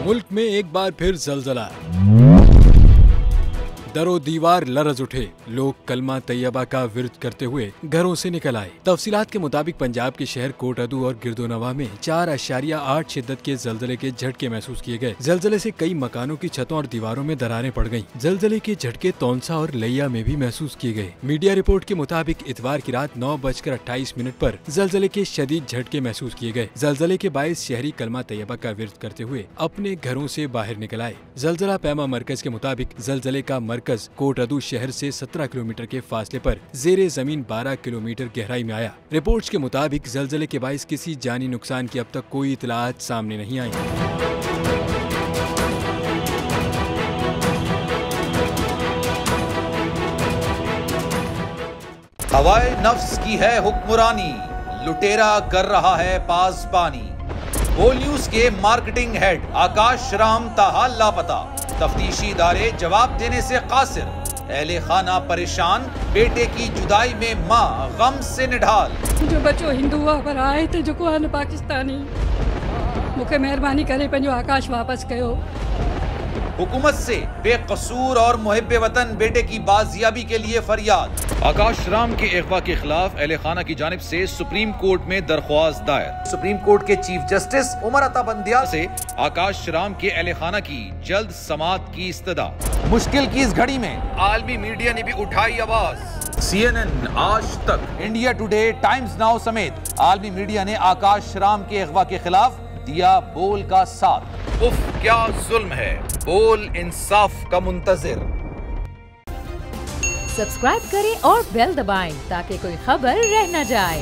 मुल्क में एक बार फिर ज़लज़ला, दरो दीवार लरज़ उठे, लोग कलमा तैयबा का विर्द करते हुए घरों से निकल आए। तफसीलात के मुताबिक पंजाब के शहर कोटअदू और गिरदोनवा में 4.8 शिद्दत के जलजले के झटके महसूस किए गए। जलजले से कई मकानों की छतों और दीवारों में दरारें पड़ गईं। जलजले के झटके तौंसा और लैया में भी महसूस किए गए। मीडिया रिपोर्ट के मुताबिक इतवार की रात 9:28 पर जलजले के शदीद झटके महसूस किए गए। जलजले के बायस शहरी कलमा तैयबा का विर्द करते हुए अपने घरों से बाहर निकल आए। जलजला पैमा मरकज के मुताबिक जलजले का मरकज कोटअदू शहर से 17 किलोमीटर के फासले पर जेरे जमीन 12 किलोमीटर गहराई में आया। रिपोर्ट्स के मुताबिक जलजले के बायस किसी जानी नुकसान की अब तक कोई इतलात सामने नहीं आई। हवाए नफ्स की है हुक्मरानी, लुटेरा कर रहा है पासबानी। बोल न्यूज के मार्केटिंग हेड आकाश राम ताहा लापता, तफ्तीशी इदारे जवाब देने से कासिर। अहले खाना परेशान, बेटे की जुदाई में माँ गम से निढाल। जो बच्चो हिंदू पर आए थे जो को पाकिस्तानी, मुझे मेहरबानी करे पंजो आकाश वापस कयो। हुकूमत से बेकसूर और मुहिब्बे वतन बेटे की बाजियाबी के लिए फरियाद। आकाश राम के अगवा के खिलाफ अहले खाना की जानिब से सुप्रीम कोर्ट में दरख्वास्त दायर। सुप्रीम कोर्ट के चीफ जस्टिस उमर अता बंदिया से आकाश राम के अहले खाना की जल्द समाअत की इस्तदा। मुश्किल की इस घड़ी में आलमी मीडिया ने भी उठाई आवाज। CNN, आज तक, इंडिया टुडे, टाइम्स नाउ समेत आलमी मीडिया ने आकाश राम के अगवा के खिलाफ दिया बोल का साथ। उफ क्या जुल्म है, बोल इंसाफ का मुंतजिर। सब्सक्राइब करें और बेल दबाएं ताकि कोई खबर रह न जाए।